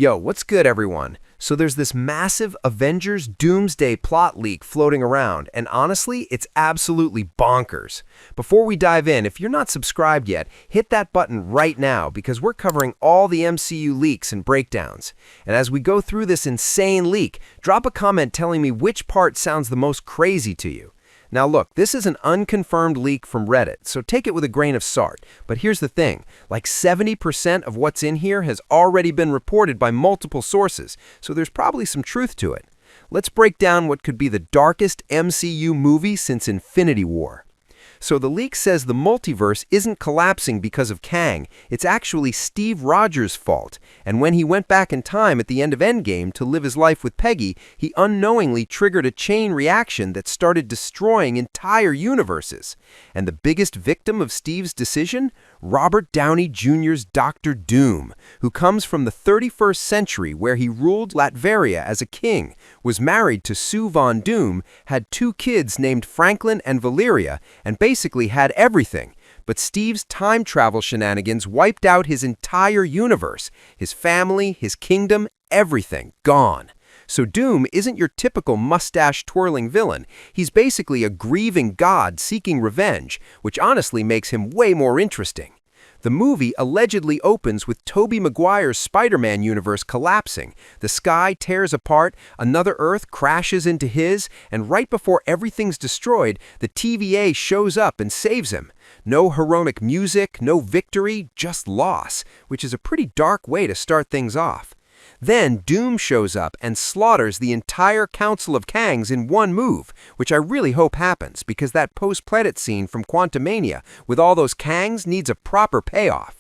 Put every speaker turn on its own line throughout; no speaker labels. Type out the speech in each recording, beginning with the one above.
Yo, what's good, everyone? So there's this massive Avengers Doomsday plot leak floating around, and honestly, it's absolutely bonkers. Before we dive in, if you're not subscribed yet, hit that button right now because we're covering all the MCU leaks and breakdowns. And as we go through this insane leak, drop a comment telling me which part sounds the most crazy to you. Now look, this is an unconfirmed leak from Reddit, so take it with a grain of salt. But here's the thing, like 70% of what's in here has already been reported by multiple sources, so there's probably some truth to it. Let's break down what could be the darkest MCU movie since Infinity War. So the leak says the multiverse isn't collapsing because of Kang, it's actually Steve Rogers' fault, and when he went back in time at the end of Endgame to live his life with Peggy, he unknowingly triggered a chain reaction that started destroying entire universes. And the biggest victim of Steve's decision? Robert Downey Jr.'s Dr. Doom, who comes from the 31st century where he ruled Latveria as a king, was married to Sue Von Doom, had 2 kids named Franklin and Valeria, and basically had everything. But Steve's time travel shenanigans wiped out his entire universe, his family, his kingdom, everything gone. So Doom isn't your typical mustache-twirling villain. He's basically a grieving god seeking revenge, which honestly makes him way more interesting. The movie allegedly opens with Tobey Maguire's Spider-Man universe collapsing. The sky tears apart, another Earth crashes into his, and right before everything's destroyed, the TVA shows up and saves him. No heroic music, no victory, just loss, which is a pretty dark way to start things off. Then Doom shows up and slaughters the entire Council of Kangs in one move, which I really hope happens because that post-credit scene from Quantumania with all those Kangs needs a proper payoff.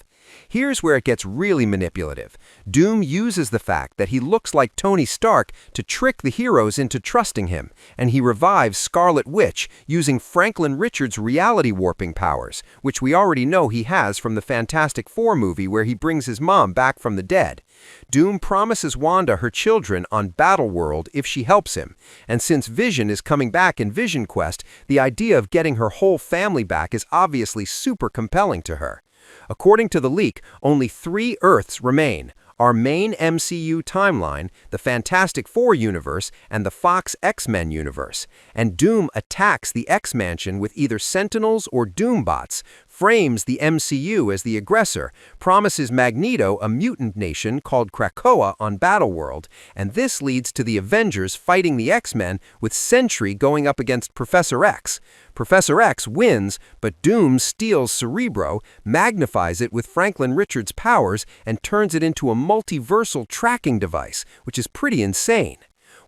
Here's where it gets really manipulative. Doom uses the fact that he looks like Tony Stark to trick the heroes into trusting him, and he revives Scarlet Witch using Franklin Richards' reality warping powers, which we already know he has from the Fantastic Four movie where he brings his mom back from the dead. Doom promises Wanda her children on Battleworld if she helps him, and since Vision is coming back in Vision Quest, the idea of getting her whole family back is obviously super compelling to her. According to the leak, only 3 Earths remain: our main MCU timeline, the Fantastic Four universe, and the Fox X-Men universe. And Doom attacks the X-Mansion with either Sentinels or Doombots, frames the MCU as the aggressor, promises Magneto a mutant nation called Krakoa on Battleworld, and this leads to the Avengers fighting the X-Men with Sentry going up against Professor X. Professor X wins, but Doom steals Cerebro, magnifies it with Franklin Richards' powers, and turns it into a multiversal tracking device, which is pretty insane.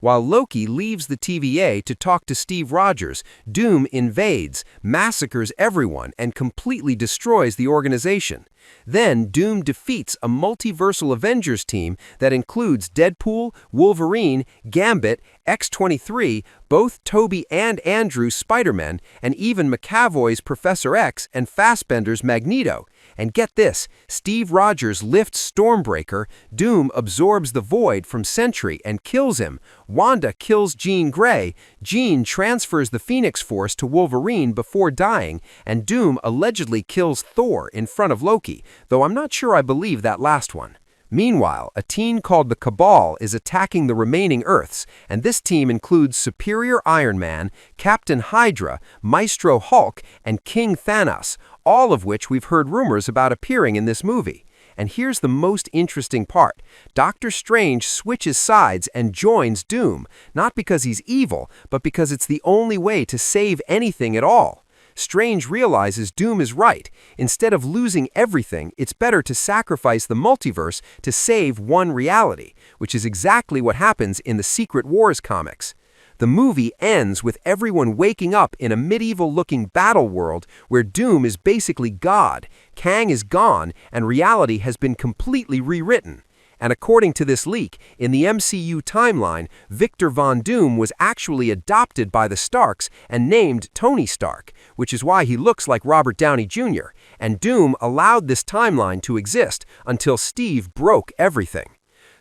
While Loki leaves the TVA to talk to Steve Rogers, Doom invades, massacres everyone, and completely destroys the organization. Then Doom defeats a multiversal Avengers team that includes Deadpool, Wolverine, Gambit, X-23, both Tobey and Andrew's Spider-Man, and even McAvoy's Professor X and Fassbender's Magneto. And get this, Steve Rogers lifts Stormbreaker, Doom absorbs the Void from Sentry and kills him, Wanda kills Jean Grey, Jean transfers the Phoenix Force to Wolverine before dying, and Doom allegedly kills Thor in front of Loki, though I'm not sure I believe that last one. Meanwhile, a team called the Cabal is attacking the remaining Earths, and this team includes Superior Iron Man, Captain Hydra, Maestro Hulk, and King Thanos, all of which we've heard rumors about appearing in this movie. And here's the most interesting part. Doctor Strange switches sides and joins Doom, not because he's evil, but because it's the only way to save anything at all. Strange realizes Doom is right. Instead of losing everything, it's better to sacrifice the multiverse to save one reality, which is exactly what happens in the Secret Wars comics. The movie ends with everyone waking up in a medieval-looking battle world where Doom is basically God, Kang is gone, and reality has been completely rewritten. And according to this leak, in the MCU timeline, Victor Von Doom was actually adopted by the Starks and named Tony Stark, which is why he looks like Robert Downey Jr., and Doom allowed this timeline to exist until Steve broke everything.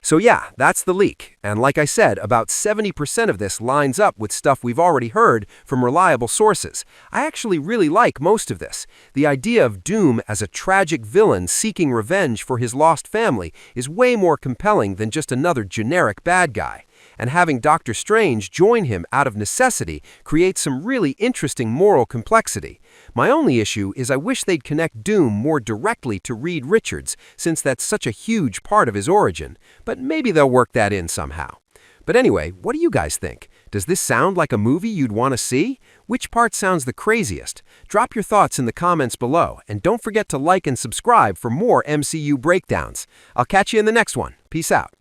So yeah, that's the leak. And like I said, about 70% of this lines up with stuff we've already heard from reliable sources. I actually really like most of this. The idea of Doom as a tragic villain seeking revenge for his lost family is way more compelling than just another generic bad guy. And having Doctor Strange join him out of necessity creates some really interesting moral complexity. My only issue is I wish they'd connect Doom more directly to Reed Richards, since that's such a huge part of his origin, but maybe they'll work that in somehow. But anyway, what do you guys think? Does this sound like a movie you'd want to see? Which part sounds the craziest? Drop your thoughts in the comments below, and don't forget to like and subscribe for more MCU breakdowns. I'll catch you in the next one. Peace out.